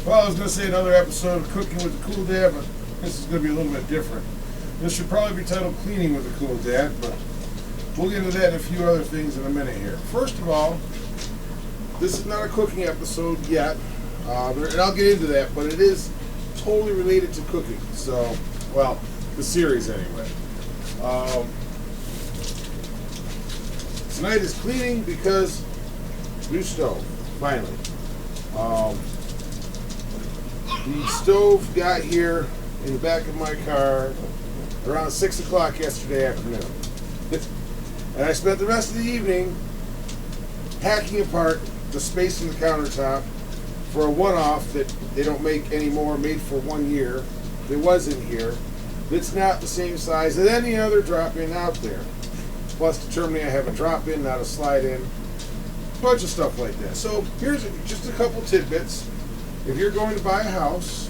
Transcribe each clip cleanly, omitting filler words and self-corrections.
Well, I was going to say another episode of Cooking with the Cool Dad, but this is going to be a little bit different. This should probably be titled Cleaning with the Cool Dad, but we'll get into that and a few other things in a minute here. First of all, this is not a cooking episode yet, and I'll get into that, but it is totally related to cooking. So, well, the series anyway. Tonight is cleaning because new stove, finally. The stove got here in the back of my car around 6 o'clock yesterday afternoon. And I spent the rest of the evening hacking apart the space in the countertop for a one-off that they don't make anymore, made for 1 year. That was in here. That's not the same size as any other drop-in out there. Plus determining I have a drop-in, not a slide-in. A bunch of stuff like that. So here's just a couple tidbits. If you're going to buy a house,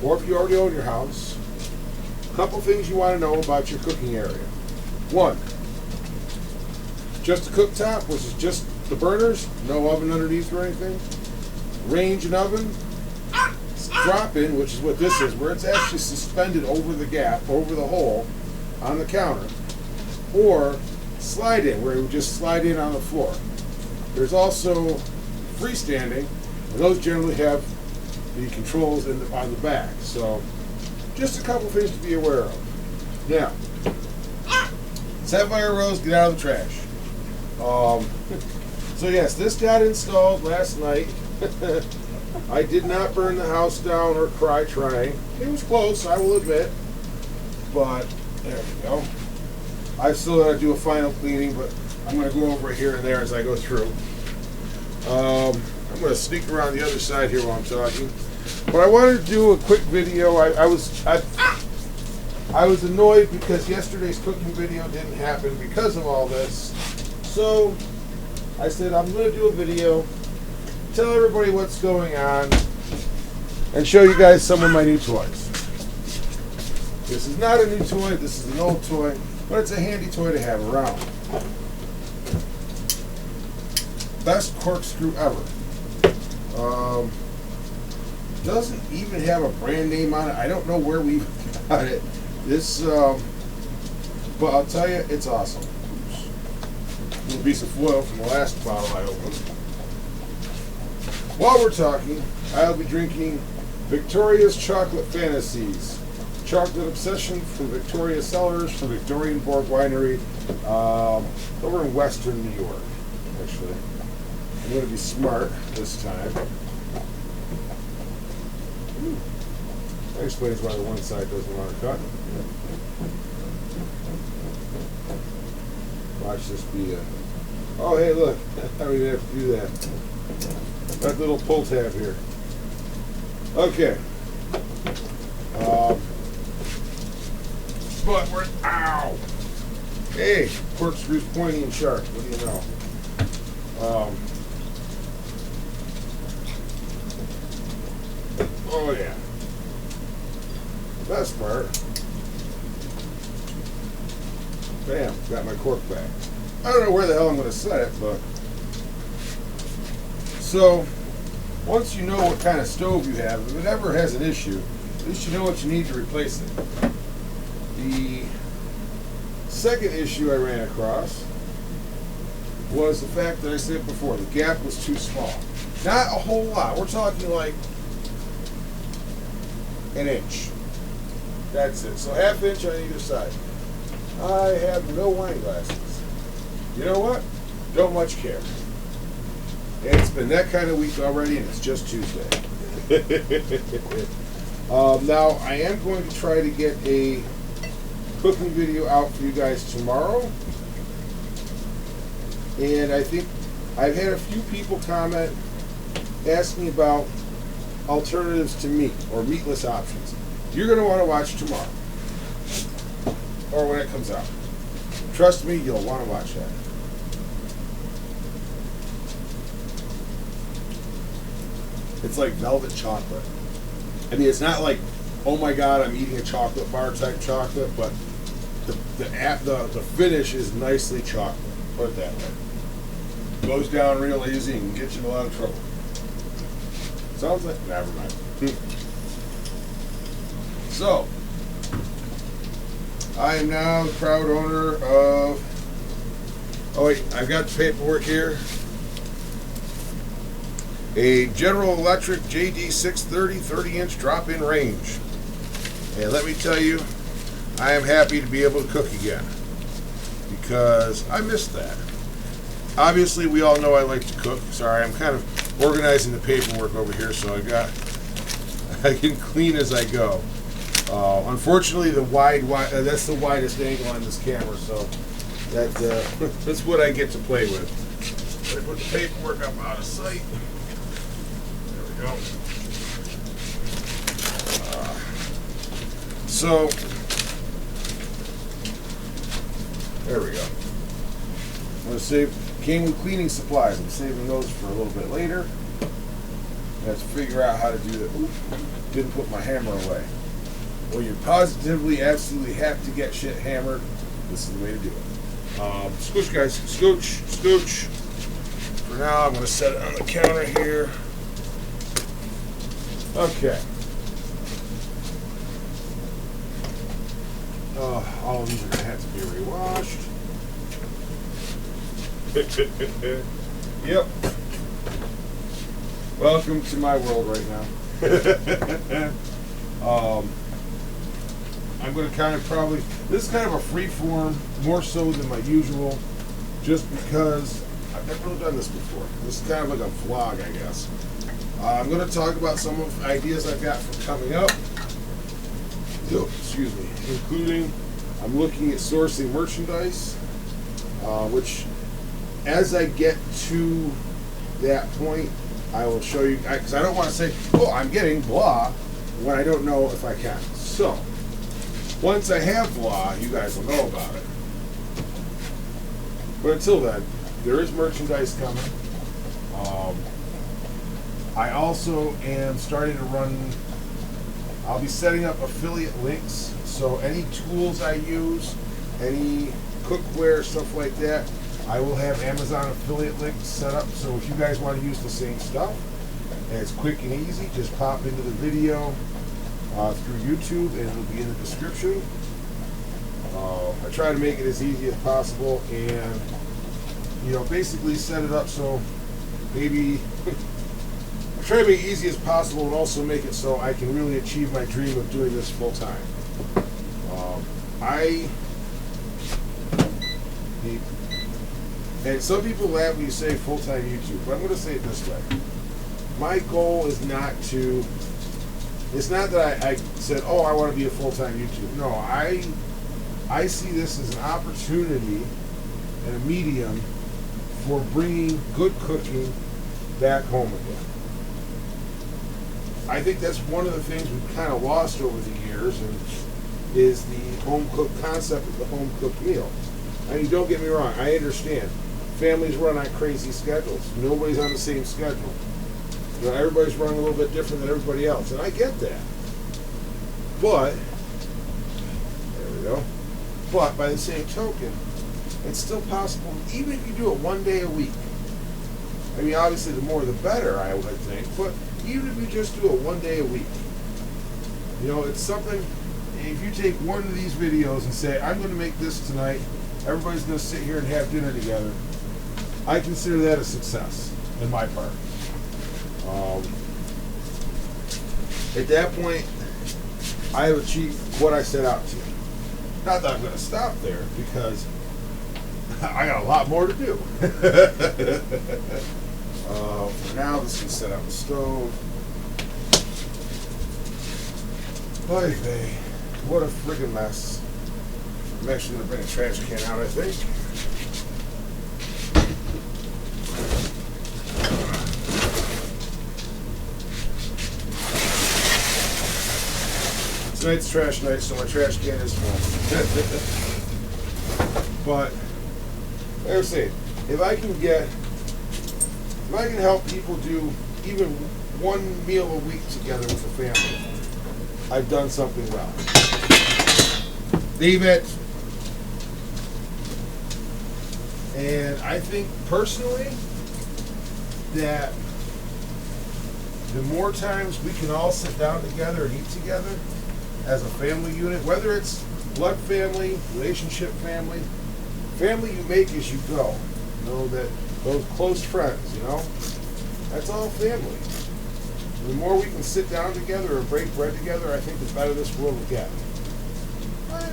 or if you already own your house, a couple things you want to know about your cooking area. One, just a cooktop, which is just the burners, no oven underneath or anything. Range and oven. Drop-in, which is what this is, where it's actually suspended over the gap, over the hole on the counter. Or slide-in, where it would just slide in on the floor. There's also freestanding, and those generally have the controls on the back. So, just a couple things to be aware of. Now, Sapphire Rose, get out of the trash. So yes, this got installed last night. I did not burn the house down or cry trying. It was close, I will admit. But, there we go. I've still got to do a final cleaning, but I'm going to go over it here and there as I go through. I'm going to sneak around the other side here while I'm talking. But I wanted to do a quick video. I was annoyed because yesterday's cooking video didn't happen because of all this. So I said I'm going to do a video, tell everybody what's going on, and show you guys some of my new toys. This is not a new toy. This is an old toy, but it's a handy toy to have around. Best corkscrew ever. Doesn't even have a brand name on it. I don't know where we got it. This, but I'll tell you, it's awesome. Oops. A little piece of foil from the last bottle I opened. While we're talking, I'll be drinking Victoria's Chocolate Fantasies. Chocolate Obsession from Victoria Cellars from Victorian Borg Winery over in Western New York, actually. I'm going to be smart this time. That explains why the one side doesn't want to cut. Watch this be a... Oh, hey, look. I don't even have to do that. Got a little pull tab here. Okay. But we're... Ow! Hey, corkscrew's pointy and sharp. What do you know? Oh, yeah. The best part. Bam, got my cork back. I don't know where the hell I'm going to set it, but... So, once you know what kind of stove you have, if it ever has an issue, at least you know what you need to replace it. The second issue I ran across was the fact that I said before, the gap was too small. Not a whole lot. We're talking like an inch. That's it. So ½ inch on either side. I have no wine glasses. You know what? Don't much care. It's been that kind of week already, and it's just Tuesday. Now, I am going to try to get a cooking video out for you guys tomorrow. And I think I've had a few people comment asking about alternatives to meat or meatless options. You're going to want to watch tomorrow or when it comes out. Trust me, you'll want to watch that. It's like velvet chocolate. I mean, it's not like, oh my God, I'm eating a chocolate bar type chocolate, but the finish is nicely chocolate. Put it that way. Goes down real easy and gets you in a lot of trouble. Sounds like, never mind. So, I am now the proud owner of, oh wait, I've got the paperwork here. A General Electric JD630 30-inch drop-in range. And let me tell you, I am happy to be able to cook again, because I missed that. Obviously, we all know I like to cook. Sorry, I'm kind of organizing the paperwork over here, so I can clean as I go. Unfortunately, that's the widest angle on this camera, so that's what I get to play with. I put the paperwork up out of sight. There we go. So there we go. I'm going to save. Came with cleaning supplies. I'm saving those for a little bit later. I have to figure out how to do that. Oop, didn't put my hammer away. Well, you positively, absolutely have to get shit hammered. This is the way to do it. Scooch, guys. Scooch. Scooch. For now, I'm going to set it on the counter here. Okay. All of these are going to have to be rewashed. Yep. Welcome to my world right now. I'm going to kind of this is kind of a free form, more so than my usual, just because I've never really done this before. This is kind of like a vlog, I guess. I'm going to talk about some of the ideas I've got for coming up. Oh, excuse me. Including, I'm looking at sourcing merchandise, which, as I get to that point, I will show you, because I don't want to say, oh, I'm getting blah, when I don't know if I can. So, once I have blah, you guys will know about it. But until then, there is merchandise coming. I also am starting to run, I'll be setting up affiliate links, so any tools I use, any cookware, stuff like that, I will have Amazon affiliate links set up, so if you guys want to use the same stuff, and it's quick and easy, just pop into the video through YouTube, and it'll be in the description. I try to make it as easy as possible, and basically set it up so maybe I try to make it easy as possible, and also make it so I can really achieve my dream of doing this full time. And some people laugh when you say full-time YouTube, but I'm going to say it this way. My goal is not it's not that I said, oh, I want to be a full-time YouTuber. No, I see this as an opportunity and a medium for bringing good cooking back home again. I think that's one of the things we've kind of lost over the years, and is the home-cooked concept of the home-cooked meal. I mean, don't get me wrong, I understand. Families run on crazy schedules. Nobody's on the same schedule. Everybody's running a little bit different than everybody else, and I get that. But, there we go. But by the same token, it's still possible, even if you do it one day a week. I mean, obviously, the more the better, I would think. But even if you just do it one day a week, it's something. If you take one of these videos and say, I'm going to make this tonight, everybody's going to sit here and have dinner together, I consider that a success in my part. At that point, I have achieved what I set out to. Not that I'm going to stop there, because I got a lot more to do. For now, this is set up the stove. Oy vey. What a friggin' mess. I'm actually going to bring a trash can out, I think. Tonight's trash night, so my trash can is full. But, like I was saying, if I can help people do even one meal a week together with a family, I've done something well. Leave it. And I think personally that the more times we can all sit down together and eat together as a family unit, whether it's blood family, relationship family, family you make as you go. You know, that those close friends, you know, that's all family. The more we can sit down together or break bread together, I think the better this world will get.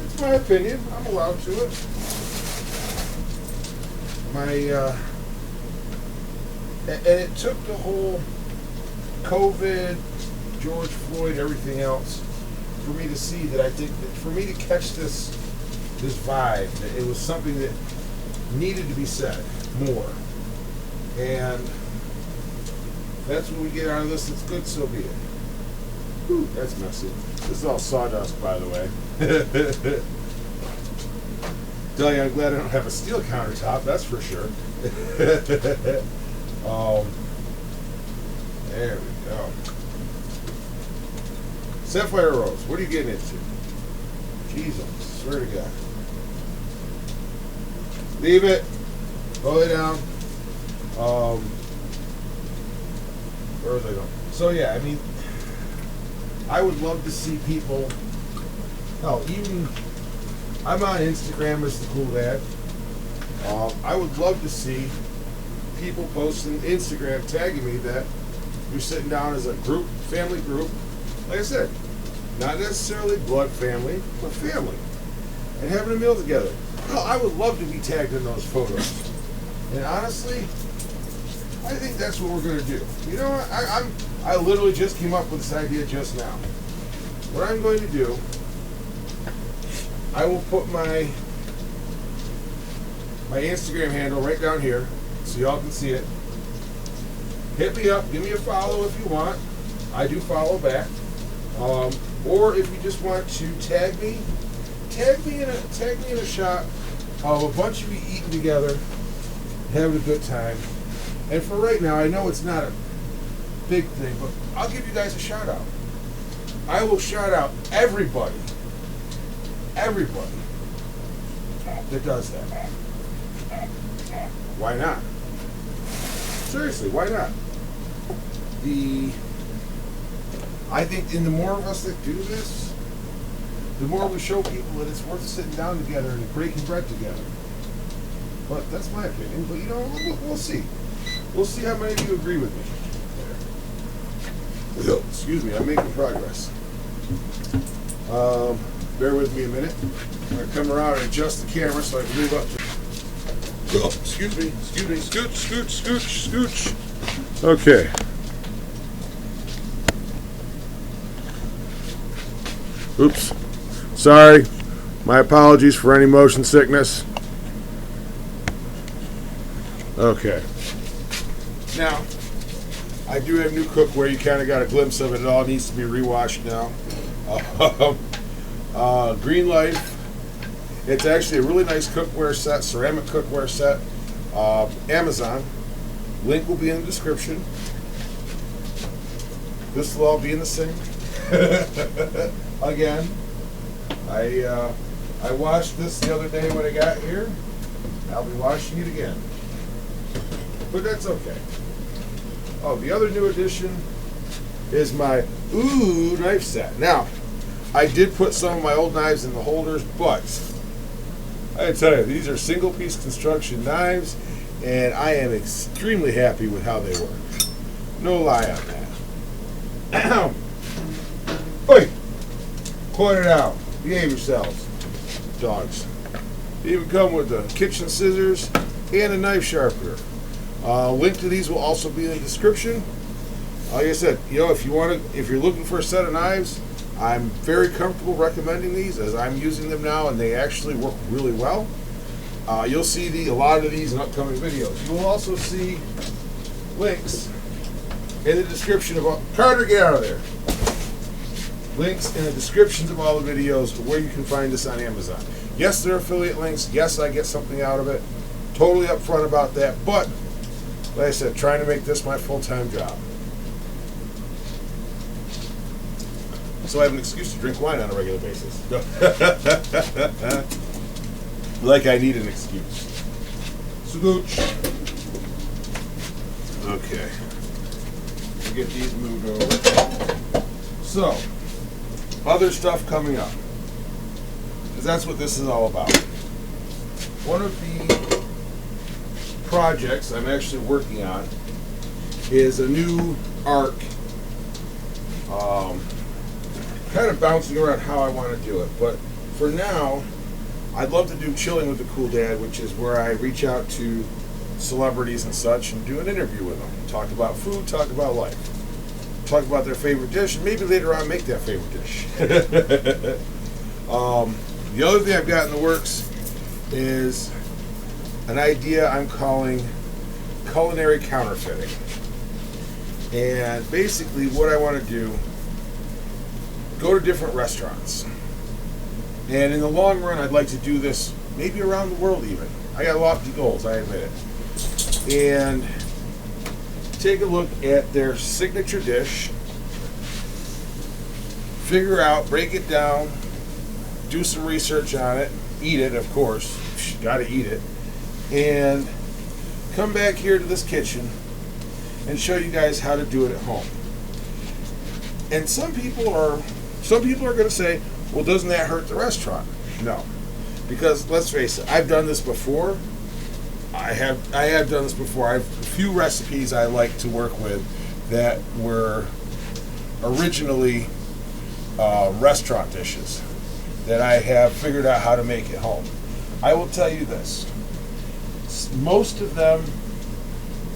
It's my opinion. I'm allowed to it. And it took the whole COVID, George Floyd, everything else, for me to see that I think that for me to catch this vibe, that it was something that needed to be said more. And that's when we get out of this. It's good, so be it. Whew, that's messy. This is all sawdust, by the way. Tell you, I'm glad I don't have a steel countertop, that's for sure. There we go. Sapphire Rose, what are you getting into? Jesus, swear to God. Leave it. Go lay down. Where was I going? So yeah, I mean, I would love to see people. Hell, even I'm on Instagram as the cool dad. I would love to see people posting Instagram tagging me that you're sitting down as a group, family group. Like I said, not necessarily blood family, but family, and having a meal together. Hell, I would love to be tagged in those photos. And honestly, I think that's what we're gonna do. You know what? I literally just came up with this idea just now. What I'm going to do, I will put my Instagram handle right down here so y'all can see it. Hit me up, give me a follow if you want. I do follow back. Or if you just want to tag me in a shot of a bunch of you eating together, having a good time. And for right now, I know it's not a big thing, but I'll give you guys a shout out. I will shout out everybody that does that. Why not? Seriously, why not? I think in the more of us that do this, the more we show people that it's worth sitting down together and breaking bread together. But that's my opinion. But you know, we'll see. We'll see how many of you agree with me. Excuse me, I'm making progress. Bear with me a minute. I'm going to come around and adjust the camera so I can move up to... Oh, excuse me. Scooch. Okay. Oops. Sorry. My apologies for any motion sickness. Okay. Now, I do have new cookware. You kind of got a glimpse of it. It all needs to be rewashed now. Green Life. It's actually a really nice cookware set, ceramic cookware set. Amazon. Link will be in the description. This will all be in the sink. Again, I washed this the other day when I got here. I'll be washing it again. But that's okay. Oh, the other new addition is my knife set. Now, I did put some of my old knives in the holders, but I tell you, these are single-piece construction knives, and I am extremely happy with how they work. No lie on that. Oi! Point it out. Behave yourselves, dogs. They even come with the kitchen scissors and a knife sharpener. Link to these will also be in the description. Like I said, you know, if you're looking for a set of knives, I'm very comfortable recommending these as I'm using them now, and they actually work really well. You'll see a lot of these in upcoming videos. You will also see links in the description of all. Carter, get out of there. Links in the descriptions of all the videos where you can find this on Amazon. Yes, they're affiliate links. Yes, I get something out of it. Totally upfront about that. But, like I said, trying to make this my full-time job. So I have an excuse to drink wine on a regular basis. Like I need an excuse. Scooch. Okay. We'll get these moved over. So, other stuff coming up. Because that's what this is all about. One of the projects I'm actually working on is a new arc. Kind of bouncing around how I want to do it. But for now, I'd love to do Chilling with the Cool Dad, which is where I reach out to celebrities and such and do an interview with them. Talk about food, talk about life. Talk about their favorite dish, and maybe later on make that favorite dish. The other thing I've got in the works is an idea I'm calling culinary counterfeiting. And basically what I want to do, go to different restaurants. And in the long run, I'd like to do this maybe around the world even. I got lofty goals, I admit it. And take a look at their signature dish, figure out, break it down, do some research on it, eat it, of course, gotta eat it, and come back here to this kitchen and show you guys how to do it at home. And some people are going to say, well, doesn't that hurt the restaurant? No, because let's face it, I've done this before. I have done this before. I have a few recipes I like to work with that were originally restaurant dishes that I have figured out how to make at home. I will tell you this: most of them,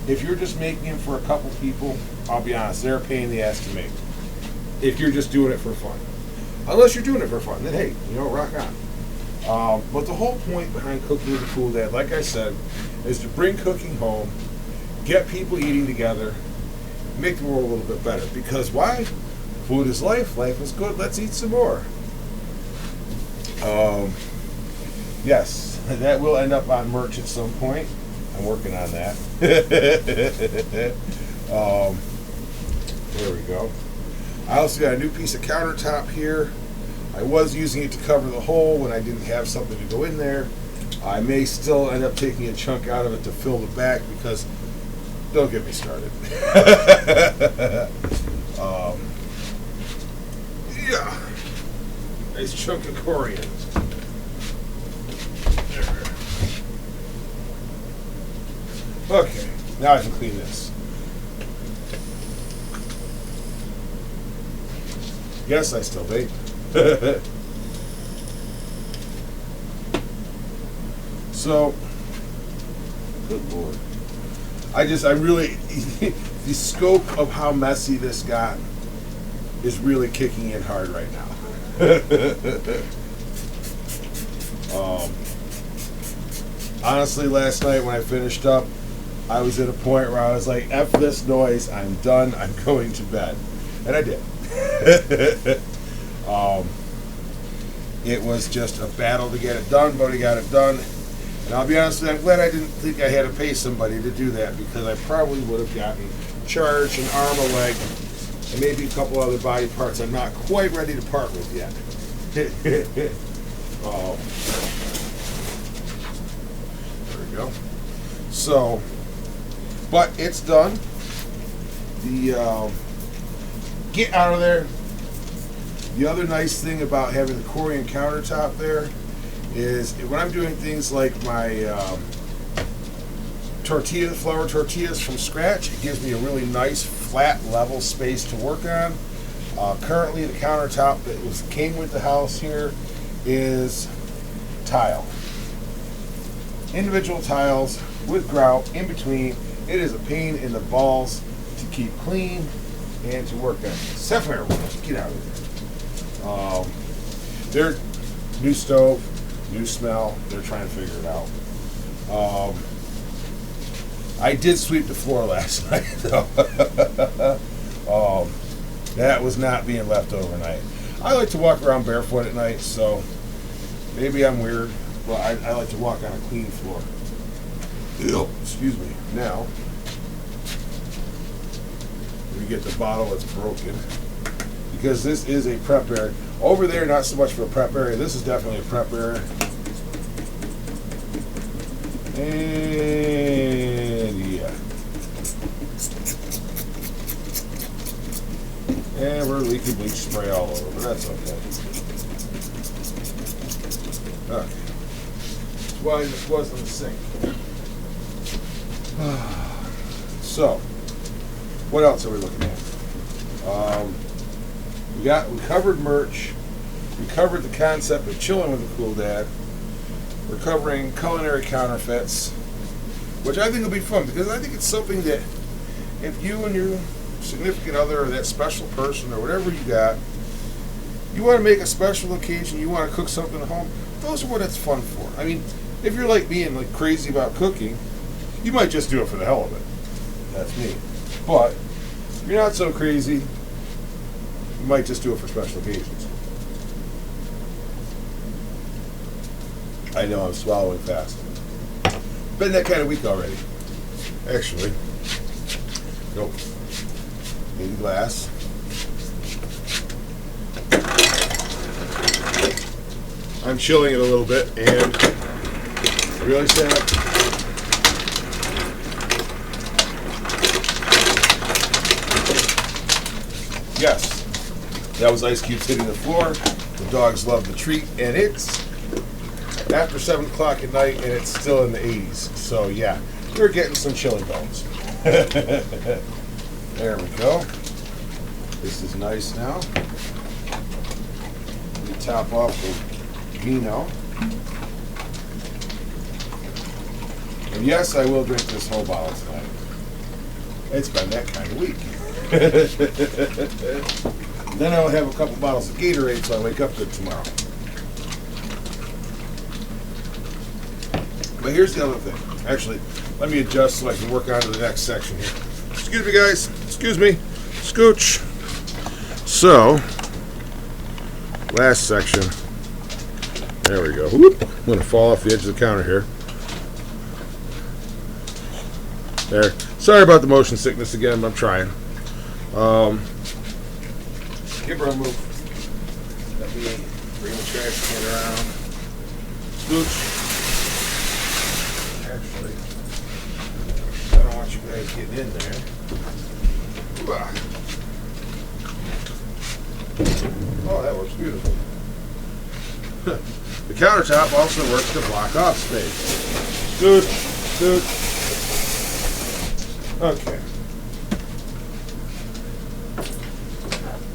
if you're just making them for a couple people, I'll be honest, they're a pain in the ass to make. If you're just doing it for fun. Unless you're doing it for fun, then hey, rock on. But the whole point behind Cooking with the Cool Dad, like I said, is to bring cooking home, get people eating together, make the world a little bit better. Because why? Food is life, life is good, let's eat some more. Yes, that will end up on merch at some point. I'm working on that. There we go. I also got a new piece of countertop here. I was using it to cover the hole when I didn't have something to go in there. I may still end up taking a chunk out of it to fill the back because, don't get me started. Yeah. Nice chunk of coriander. Okay, now I can clean this. Yes, I still vape. So, good Lord. I really, the scope of how messy this got is really kicking in hard right now. Honestly, last night when I finished up, I was at a point where I was like, F this noise, I'm done, I'm going to bed. And I did. It was just a battle to get it done, but I got it done. And I'll be honest with you, I'm glad I didn't think I had to pay somebody to do that, because I probably would have gotten charged an arm, a leg, and maybe a couple other body parts I'm not quite ready to part with yet. There we go. So, but it's done. The get out of there. The other nice thing about having the Corian countertop there is when I'm doing things like my flour tortillas from scratch, it gives me a really nice flat level space to work on. Currently the countertop that came with the house here is tile. Individual tiles with grout in between. It is a pain in the balls to keep clean and to work on. Sapphire Wheels, get out of there. They're new stove, new smell. They're trying to figure it out. I did sweep the floor last night, though. That was not being left overnight. I like to walk around barefoot at night, so maybe I'm weird, but I like to walk on a clean floor. Ew. Excuse me. Now, we get the bottle that's broken, because this is a prep area. Over there, not so much for a prep area. This is definitely a prep area. And yeah. And we're leaking bleach spray all over, but that's okay. Okay. That's why this wasn't a sink. So, what else are we looking at? We covered merch. We covered the concept of chilling with a cool dad. We're covering culinary counterfeits, which I think will be fun because I think it's something that if you and your significant other or that special person or whatever you got, you want to make a special occasion, you want to cook something at home, those are what it's fun for. I mean, if you're like me and like crazy about cooking, you might just do it for the hell of it. That's me. But if you're not so crazy, you might just do it for special occasions. I know I'm swallowing fast. Been that kind of week already. Actually. Nope. Need a glass. I'm chilling it a little bit and really sad. Yes, that was ice cubes hitting the floor. The dogs love the treat, and it's after 7 o'clock at night, and it's still in the 80s. So yeah, we're getting some chilling bones. There we go. This is nice now. We top off with vino. And yes, I will drink this whole bottle tonight. It's been that kind of week. Then I'll have a couple bottles of Gatorade so I wake up good tomorrow. But here's the other thing. Actually, let me adjust so I can work on to the next section here. Excuse me, guys. Excuse me. Scooch. So, last section. There we go. Whoop. I'm going to fall off the edge of the counter here. There. Sorry about the motion sickness again, but I'm trying. Give her a move. Let me bring the trash can around. Scooch. Actually, I don't want you guys getting in there. Oh, that works beautifully. The countertop also works to block off space. Scooch. Scooch. Okay.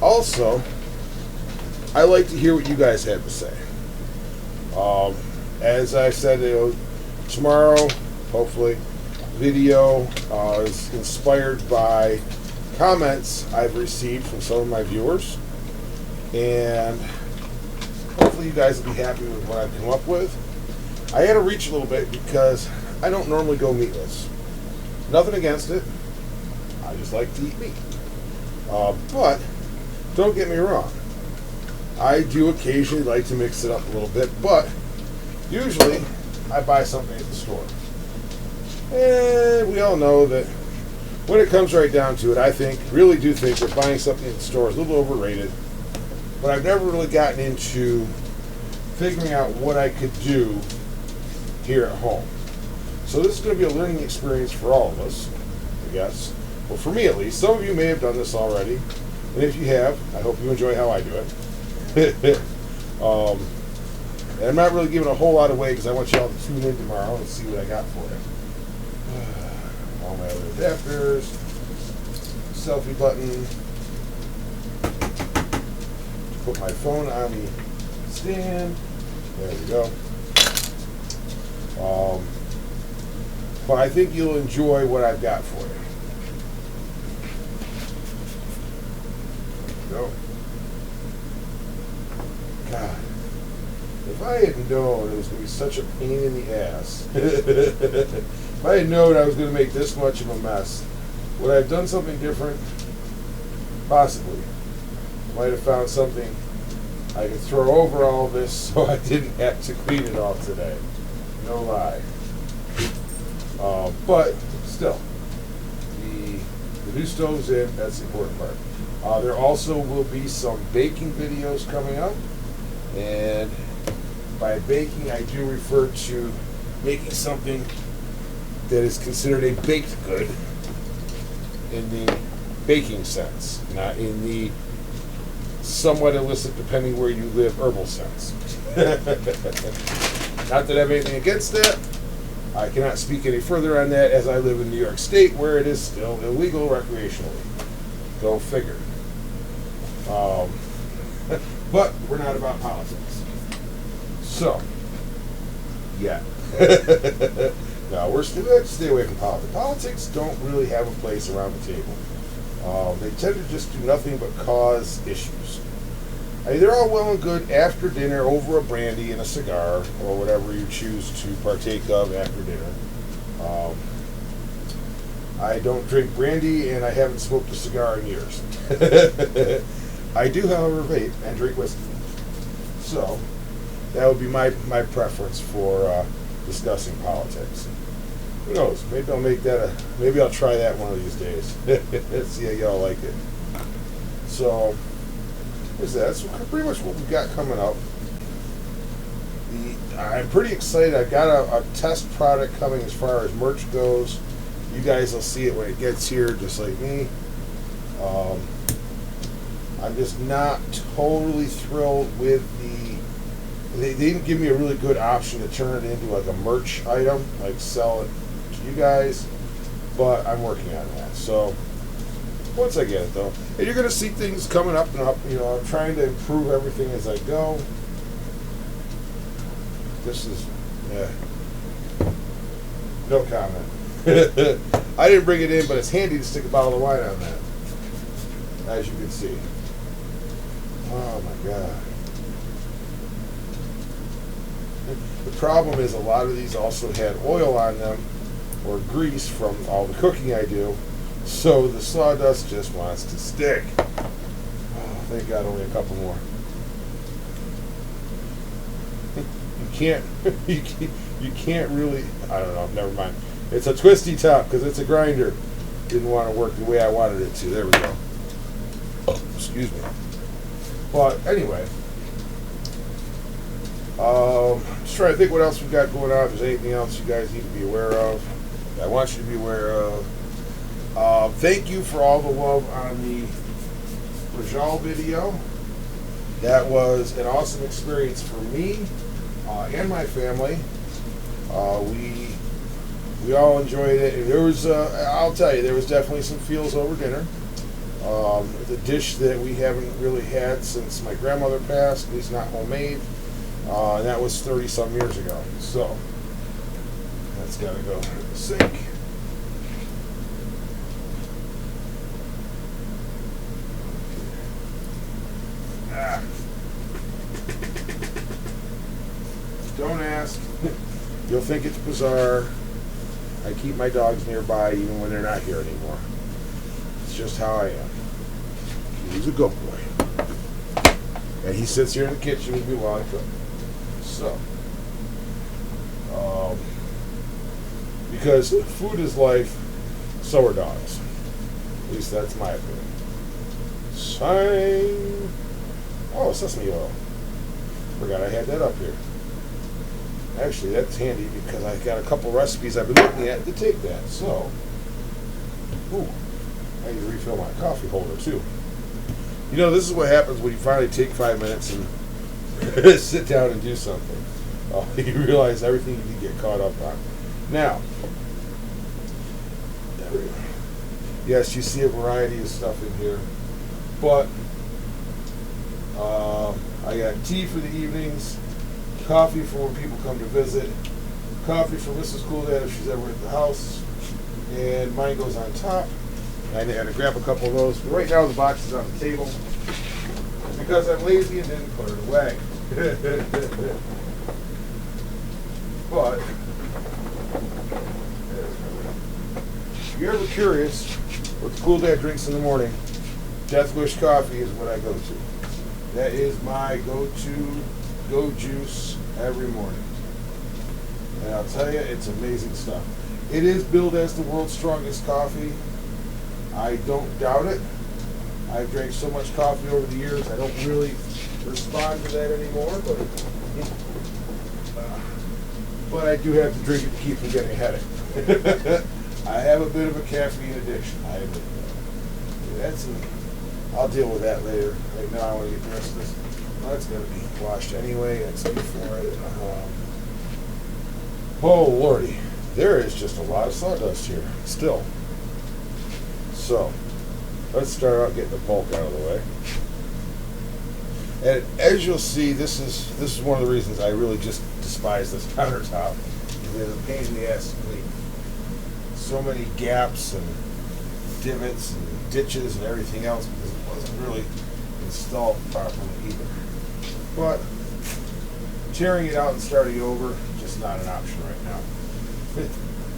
Also, I like to hear what you guys have to say. As I said, tomorrow, hopefully, video is inspired by comments I've received from some of my viewers, and hopefully you guys will be happy with what I've come up with. I had to reach a little bit because I don't normally go meatless. Nothing against it. I just like to eat meat. But don't get me wrong. I do occasionally like to mix it up a little bit, but usually I buy something at the store. And we all know that when it comes right down to it, really do think that buying something at the store is a little overrated. But I've never really gotten into figuring out what I could do here at home. So this is going to be a learning experience for all of us, I guess. Well, for me at least. Some of you may have done this already. And if you have, I hope you enjoy how I do it. And I'm not really giving a whole lot away because I want y'all to tune in tomorrow and see what I got for you. All my other adapters, selfie button, put my phone on the stand. There we go. But I think you'll enjoy what I've got for you. There we go. God, if I had known it was going to be such a pain in the ass, if I had known I was going to make this much of a mess, would I have done something different? Possibly. Might have found something I could throw over all this so I didn't have to clean it all today. No lie. But still, the new stove's in. That's the important part. There also will be some baking videos coming up. And by baking, I do refer to making something that is considered a baked good in the baking sense, not in the somewhat illicit depending where you live herbal scents. Not that I have anything against that. I cannot speak any further on that as I live in New York State where it is still illegal recreationally. Go figure. But we're not about politics. So, yeah. No, we have to stay away from politics. Politics don't really have a place around the table. They tend to just do nothing but cause issues. I mean, they're all well and good after dinner over a brandy and a cigar or whatever you choose to partake of after dinner. I don't drink brandy and I haven't smoked a cigar in years. I do, however, vape and drink whiskey. So, that would be my preference for discussing politics. Who knows? Maybe I'll make that maybe I'll try that one of these days. Let's see how y'all like it. So, what's that? That's pretty much what we've got coming up. I'm pretty excited. I've got a test product coming as far as merch goes. You guys will see it when it gets here, just like me. I'm just not totally thrilled with they didn't give me a really good option to turn it into like a merch item, like sell it to you guys, but I'm working on that. So once I get it though, and you're going to see things coming up and up, I'm trying to improve everything as I go. This is, no comment. I didn't bring it in, but it's handy to stick a bottle of wine on that, as you can see. Oh my God. The problem is a lot of these also had oil on them or grease from all the cooking I do, so the sawdust just wants to stick. Oh, thank God, only a couple more. You can't really, I don't know, never mind. It's a twisty top because it's a grinder. Didn't want to work the way I wanted it to. There we go. Oh, excuse me. But anyway, just trying to think what else we've got going on. If there's anything else you guys need to be aware of, I want you to be aware of. Thank you for all the love on the Rajal video. That was an awesome experience for me and my family. We all enjoyed it. And there was, I'll tell you, there was definitely some feels over dinner. The dish that we haven't really had since my grandmother passed, at least not homemade, and that was 30-some years ago. So, that's got to go in the sink. Don't ask. You'll think it's bizarre. I keep my dogs nearby even when they're not here anymore. It's just how I am. He's a good boy. And he sits here in the kitchen with me while I cook. So, because food is life, so are dogs. At least that's my opinion. Sign. Oh, sesame oil. Forgot I had that up here. Actually, that's handy because I got a couple recipes I've been looking at to take that. So, ooh, I need to refill my coffee holder too. This is what happens when you finally take 5 minutes and sit down and do something. You realize everything you need to get caught up on. Now, there we go. Yes, you see a variety of stuff in here, but I got tea for the evenings, coffee for when people come to visit, coffee for Mrs. Cool Dad if she's ever at the house, and mine goes on top. I had to grab a couple of those, but right now the box is on the table because I'm lazy and didn't put it away. But if you're ever curious what the Cool Dad drinks in the morning, Death Wish coffee is what I go to. That is my go juice every morning. And I'll tell you, it's amazing stuff. It is billed as the world's strongest coffee. I don't doubt it. I've drank so much coffee over the years, I don't really respond to that anymore, but I do have to drink it to keep from getting a headache. I have a bit of a caffeine addiction. I admit that. I'll deal with that later. Right now I want to get the rest of this. Well, it's going to be washed anyway. It's before it. Oh, Lordy. There is just a lot of sawdust here still. So, let's start out getting the bulk out of the way. And as you'll see, this is one of the reasons I really just despise this countertop. It's a pain in the ass to clean. So many gaps and divots and ditches and everything else because it wasn't really installed properly either. But tearing it out and starting over, just not an option right now.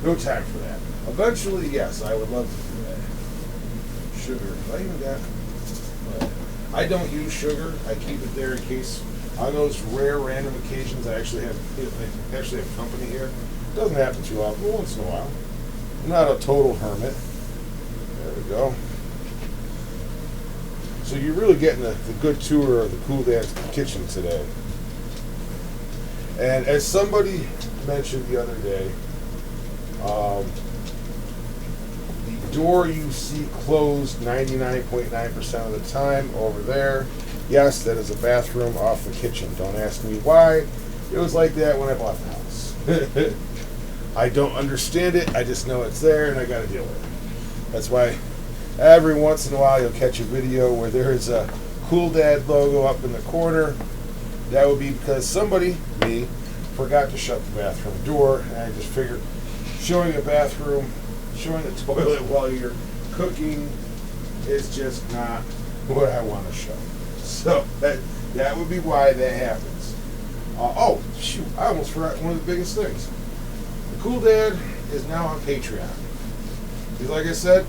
No time for that. Eventually, yes, I would love to do that. Sugar. Have I even got? I don't use sugar. I keep it there in case on those rare random occasions I actually have company here. It doesn't happen too often, but once in a while. I'm not a total hermit. There we go. So you're really getting the good tour of the Cool Dad's kitchen today. And as somebody mentioned the other day, the door you see closed 99.9% of the time over there, yes, that is a bathroom off the kitchen. Don't ask me why. It was like that when I bought the house. I don't understand it. I just know it's there and I got to deal with it. That's why every once in a while you'll catch a video where there's a Cool Dad logo up in the corner. That would be because somebody, me, forgot to shut the bathroom door, and I just figured showing a bathroom, showing the toilet while you're cooking is just not what I want to show. So that would be why that happens. Oh, shoot, I almost forgot one of the biggest things. The Cool Dad is now on Patreon. Because like I said,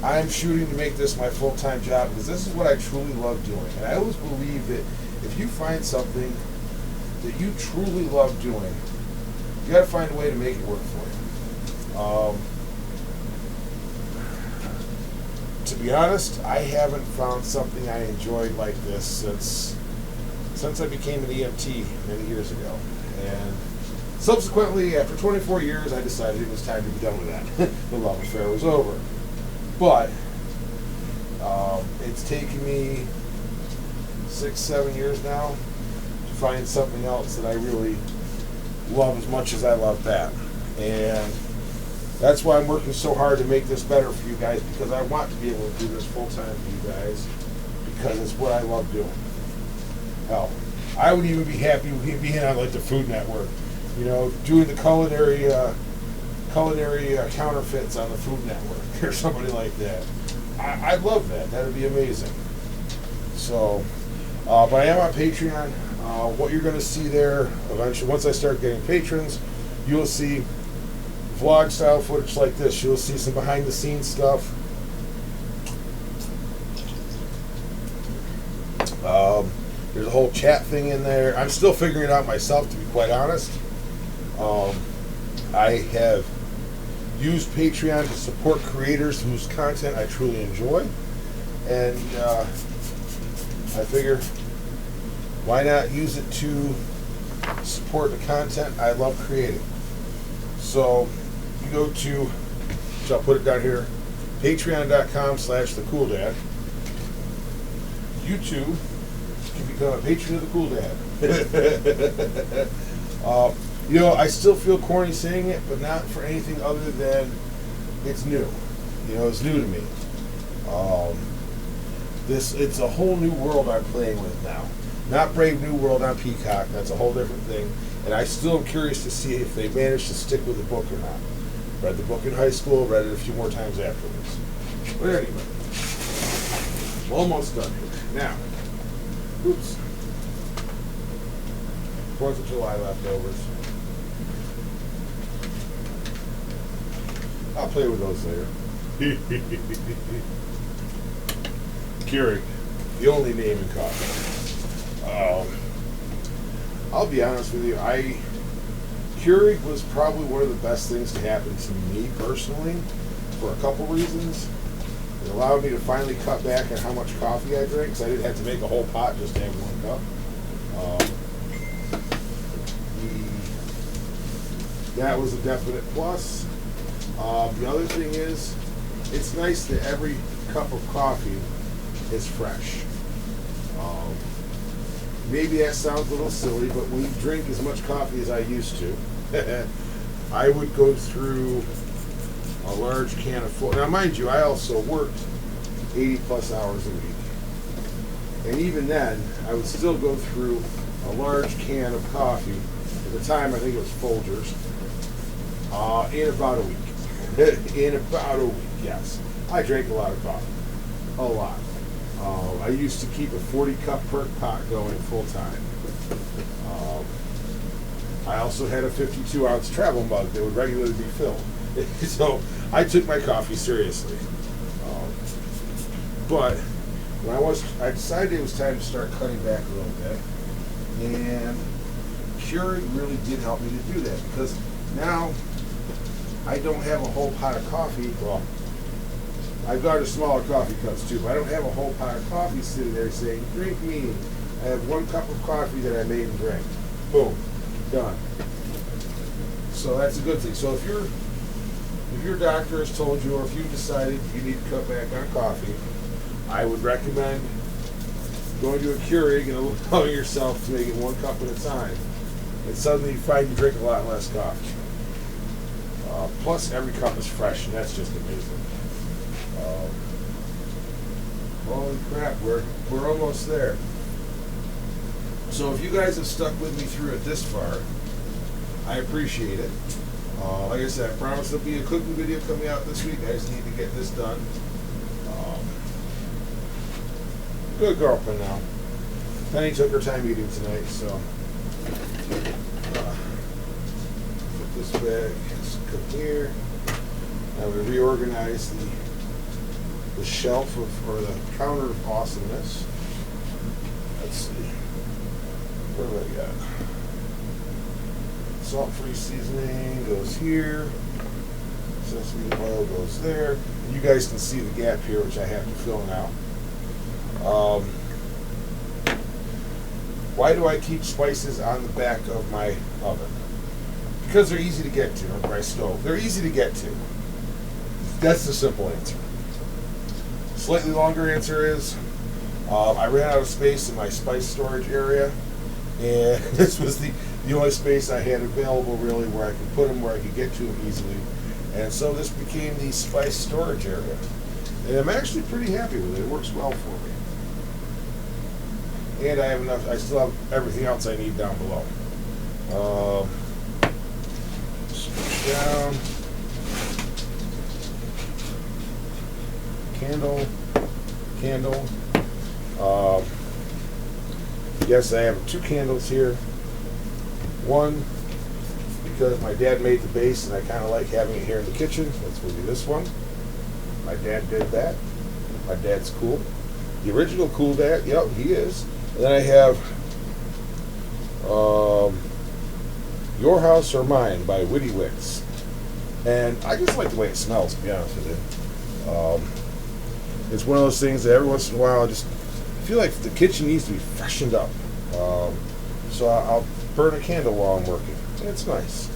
I'm shooting to make this my full-time job because this is what I truly love doing. And I always believe that if you find something that you truly love doing, you got to find a way to make it work for you. To be honest, I haven't found something I enjoyed like this since I became an EMT many years ago. And subsequently, after 24 years, I decided it was time to be done with that. The love affair was over. But it's taken me 6-7 years now to find something else that I really love as much as I love that. And that's why I'm working so hard to make this better for you guys, because I want to be able to do this full time for you guys, because it's what I love doing. Hell, I would even be happy with being on like the Food Network, you know, doing the culinary counterfeits on the Food Network or somebody like that. I'd love that. That would be amazing. So, but I am on Patreon. What you're going to see there eventually, once I start getting patrons, you'll see vlog style footage like this. You'll see some behind the scenes stuff. There's a whole chat thing in there. I'm still figuring it out myself, to be quite honest. I have used Patreon to support creators whose content I truly enjoy, and I figure why not use it to support the content I love creating. So you go to, so I'll put it down here, patreon.com/thecooldad. YouTube can become a patron of the Cool Dad. You know, I still feel corny saying it, but not for anything other than it's new. You know, it's new to me. It's a whole new world I'm playing with now. Not Brave New World on Peacock. That's a whole different thing. And I still am curious to see if they managed to stick with the book or not. Read the book in high school, read it a few more times afterwards. But anyway, almost done here. Now, oops. 4th of July leftovers. I'll play with those later. Keurig, the only name in coffee. I'll be honest with you, Keurig was probably one of the best things to happen to me personally for a couple reasons. It allowed me to finally cut back on how much coffee I drink, because I didn't have to make a whole pot just to have one cup. That was a definite plus. The other thing is, it's nice that every cup of coffee is fresh. Maybe that sounds a little silly, but when you drink as much coffee as I used to, I would go through a large can of full. Now, mind you, I also worked 80 plus hours a week. And even then, I would still go through a large can of coffee. At the time, I think it was Folgers. In about a week. In about a week, yes. I drank a lot of coffee. A lot. I used to keep a 40-cup perk pot going full time. I also had a 52-ounce travel mug that would regularly be filled. So I took my coffee seriously. But when I decided it was time to start cutting back a little bit, and Keurig really did help me to do that, because now I don't have a whole pot of coffee. Well, I've got a smaller coffee cups too, but I don't have a whole pot of coffee sitting there saying, drink me. I have 1 cup of coffee that I made and drank. Boom. Done. So that's a good thing. So if your doctor has told you, or if you decided you need to cut back on coffee, I would recommend going to a Keurig and allowing yourself to make it 1 cup at a time. And suddenly you find you drink a lot less coffee. Plus every cup is fresh, and that's just amazing. Holy crap, we're almost there. So if you guys have stuck with me through it this far, I appreciate it. Like I said, I promise there'll be a cooking video coming out this week. I just need to get this done. Good girlfriend now. Penny took her time eating tonight, so put this bag, come here. Now we reorganize the shelf or the counter of awesomeness. Let's see. What do I got? Salt-free seasoning goes here. Sesame oil goes there. You guys can see the gap here, which I have to fill now. Why do I keep spices on the back of my oven? Because they're easy to get to, or my stove. They're easy to get to. That's the simple answer. Slightly longer answer is, I ran out of space in my spice storage area, and this was the only space I had available really where I could put them, where I could get to them easily. And so this became the spice storage area. And I'm actually pretty happy with it. It works well for me. And I have enough, I still have everything else I need down below. Switch down. Candle. Yes, I have 2 candles here. One, because my dad made the base and I kind of like having it here in the kitchen. That's going to be this one. My dad did that. My dad's cool. The original cool dad, yep, he is. And then I have Your House or Mine by Witty Wicks. And I just like the way it smells, to be honest with you. It's one of those things that every once in a while I just feel like the kitchen needs to be freshened up. So I'll burn a candle while I'm working. It's nice.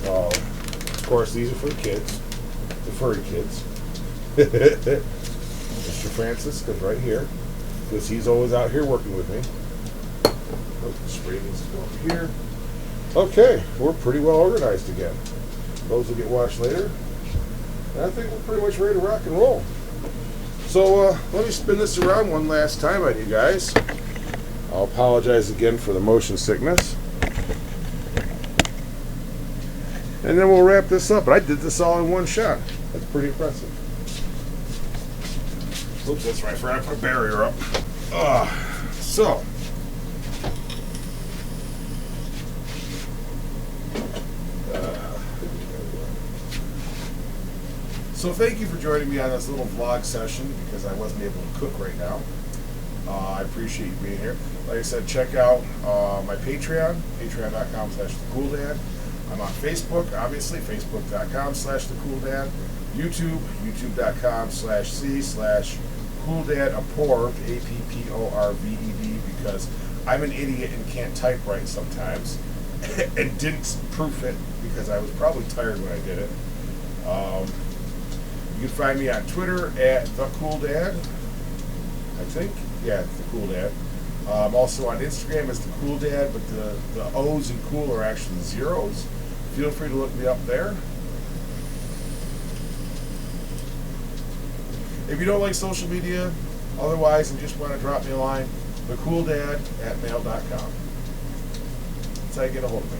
Of course, these are for the kids, the furry kids. Mr. Francis comes right here, because he's always out here working with me. Oh, the spray needs to go over here. Okay, we're pretty well organized again. Those will get washed later. And I think we're pretty much ready to rock and roll. So let me spin this around one last time on you guys. I'll apologize again for the motion sickness. And then we'll wrap this up. But I did this all in one shot. That's pretty impressive. Oops, that's right. I forgot to put a barrier up. So thank you for joining me on this little vlog session, because I wasn't able to cook right now. I appreciate you being here. Like I said, check out my Patreon, patreon.com/thecooldad. I'm on Facebook, obviously, facebook.com/thecooldad. YouTube, youtube.com/c/cooldad, APPORVED, because I'm an idiot and can't type right sometimes, and didn't proof it because I was probably tired when I did it. You can find me on Twitter @thecooldad. I think. Yeah, it's the Cool Dad. Also on Instagram it's the Cool Dad, but the O's in cool are actually zeros. Feel free to look me up there. If you don't like social media, otherwise, and just want to drop me a line, thecooldad@mail.com. That's how you get a hold of me.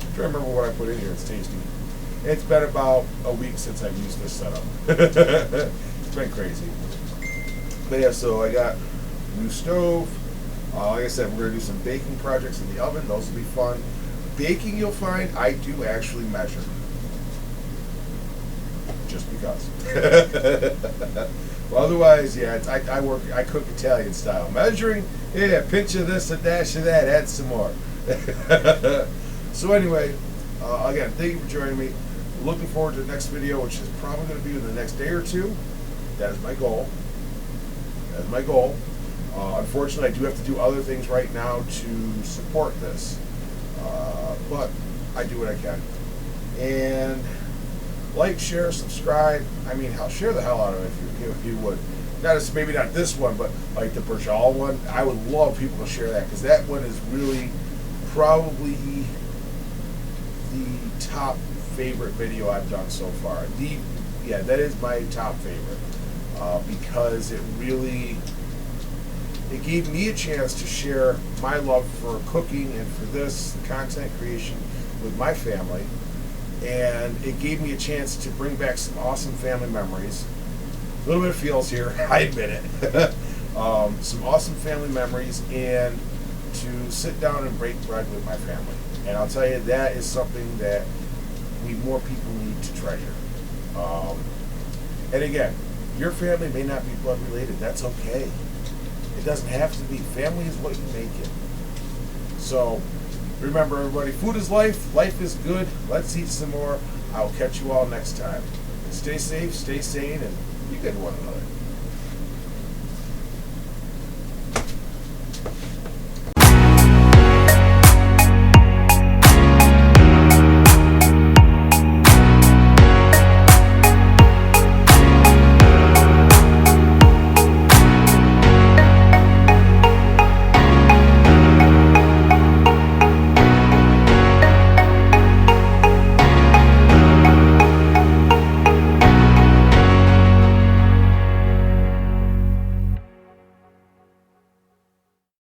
I'm trying to remember what I put in here. It's tasty. It's been about a week since I've used this setup. It's been crazy. But yeah, so I got a new stove. Like I said, we're going to do some baking projects in the oven. Those will be fun. Baking, you'll find, I do actually measure. Just because. Well, otherwise, yeah, I cook Italian style. Measuring, yeah, pinch of this, a dash of that, add some more. So anyway, again, thank you for joining me. Looking forward to the next video, which is probably going to be in the next day or two. That is my goal. That is my goal. Unfortunately, I do have to do other things right now to support this. But I do what I can. And like, share, subscribe. I mean, share the hell out of it if you would. Maybe not this one, but like the Berjal one. I would love people to share that, because that one is really probably the top favorite video I've done so far. That is my top favorite, because it gave me a chance to share my love for cooking and for this content creation with my family, and it gave me a chance to bring back some awesome family memories. A little bit of feels here, I admit it. Some awesome family memories, and to sit down and break bread with my family. And I'll tell you, that is something that more people need to treasure. And again, your family may not be blood related. That's okay. It doesn't have to be. Family is what you make it. So remember, everybody, food is life. Life is good. Let's eat some more. I'll catch you all next time. Stay safe, stay sane, and be good to one another.